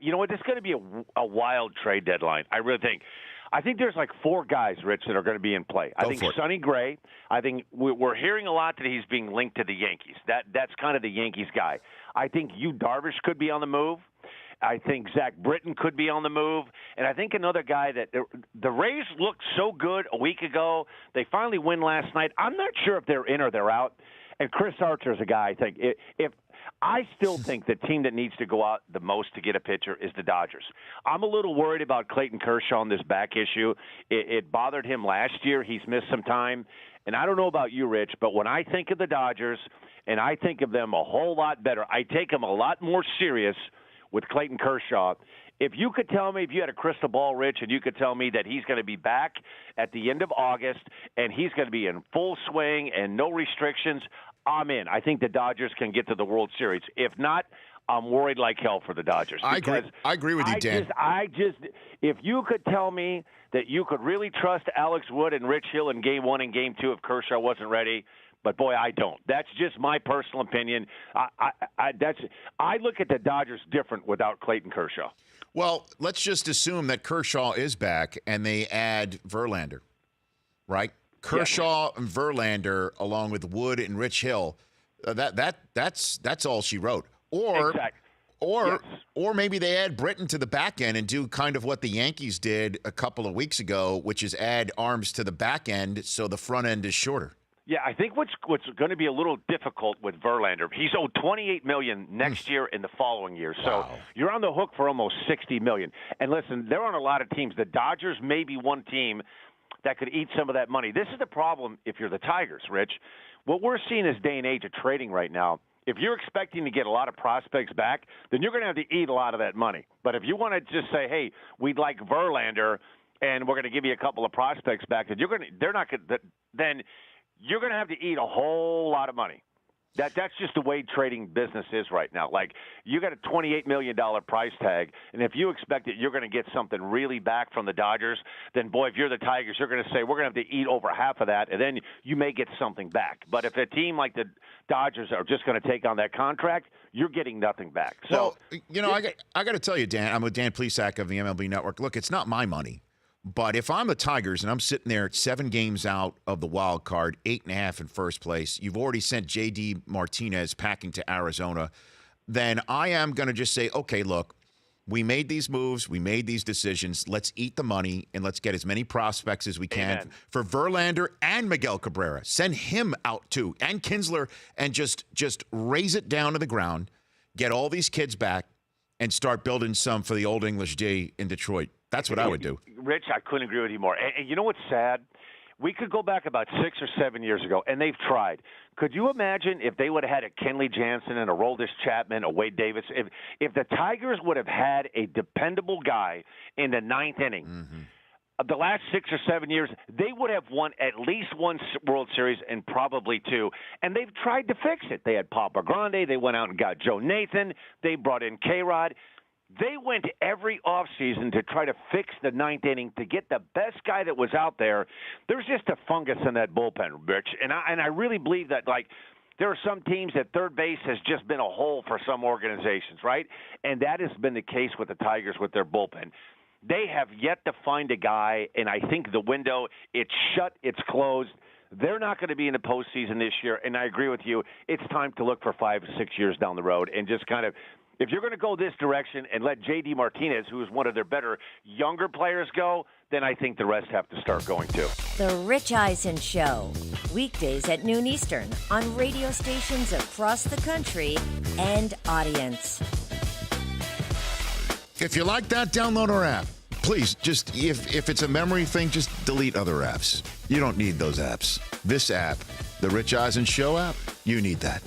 you know what? This is going to be a wild trade deadline. I really think. I think there's like 4 guys, Rich, that are going to be in play. I think Sonny Gray. I think we're hearing a lot that he's being linked to the Yankees. That's kind of the Yankees guy. I think Yu Darvish could be on the move. I think Zach Britton could be on the move. And I think another guy that the Rays looked so good a week ago. They finally win last night. I'm not sure if they're in or they're out. And Chris Archer's a guy, I think. If I still think the team that needs to go out the most to get a pitcher is the Dodgers. I'm a little worried about Clayton Kershaw on this back issue. It bothered him last year. He's missed some time. And I don't know about you, Rich, but when I think of the Dodgers and I think of them a whole lot better, I take them a lot more serious with Clayton Kershaw. If you could tell me, if you had a crystal ball, Rich, and you could tell me that he's going to be back at the end of August and he's going to be in full swing and no restrictions, I'm in. I think the Dodgers can get to the World Series. If not, I'm worried like hell for the Dodgers. I agree with you, Dan. If you could tell me that you could really trust Alex Wood and Rich Hill in Game 1 and Game 2 if Kershaw wasn't ready, but boy, I don't. That's just my personal opinion. I look at the Dodgers different without Clayton Kershaw. Well, let's just assume that Kershaw is back and they add Verlander, right? Kershaw and Verlander, along with Wood and Rich Hill, that's all she wrote. Or maybe they add Britton to the back end and do kind of what the Yankees did a couple of weeks ago, which is add arms to the back end so the front end is shorter. Yeah, I think what's going to be a little difficult with Verlander, he's owed $28 million next year and the following year. So you're on the hook for almost $60 million. And listen, there aren't a lot of teams. The Dodgers may be one team that could eat some of that money. This is the problem if you're the Tigers, Rich. What we're seeing this day and age of trading right now, if you're expecting to get a lot of prospects back, then you're going to have to eat a lot of that money. But if you want to just say, hey, we'd like Verlander and we're going to give you a couple of prospects back, then then you're going to have to eat a whole lot of money. That's just the way trading business is right now. Like, you got a $28 million price tag, and if you expect that you're going to get something really back from the Dodgers, then, boy, if you're the Tigers, you're going to say, we're going to have to eat over half of that, and then you may get something back. But if a team like the Dodgers are just going to take on that contract, you're getting nothing back. So, I got to tell you, Dan, I'm with Dan Plesac of the MLB Network. Look, it's not my money. But if I'm the Tigers and I'm sitting there 7 games out of the wild card, 8.5 in first place, you've already sent J.D. Martinez packing to Arizona, then I am going to just say, okay, look, we made these moves, we made these decisions. Let's eat the money and let's get as many prospects as we can for Verlander and Miguel Cabrera. Send him out too, and Kinsler, and just raise it down to the ground, get all these kids back, and start building some for the Old English D in Detroit. That's what I would do. Rich, I couldn't agree with you more. And you know what's sad? We could go back about 6 or 7 years ago, and they've tried. Could you imagine if they would have had a Kenley Jansen and a Aroldis Chapman, a Wade Davis? If the Tigers would have had a dependable guy in the 9th inning, the last 6 or 7 years, they would have won at least one World Series and probably 2. And they've tried to fix it. They had Papa Grande. They went out and got Joe Nathan. They brought in K-Rod. They went every offseason to try to fix the 9th inning to get the best guy that was out there. There's just a fungus in that bullpen, Rich. And I really believe that, like, there are some teams that third base has just been a hole for some organizations, right? And that has been the case with the Tigers with their bullpen. They have yet to find a guy, and I think the window, it's shut, it's closed. They're not going to be in the postseason this year, and I agree with you. It's time to look for 5 or 6 years down the road and just kind of – if you're going to go this direction and let J.D. Martinez, who is one of their better younger players, go, then I think the rest have to start going too. The Rich Eisen Show, weekdays at noon Eastern on radio stations across the country and audience. If you like that, download our app. Please, just if it's a memory thing, just delete other apps. You don't need those apps. This app, the Rich Eisen Show app, you need that.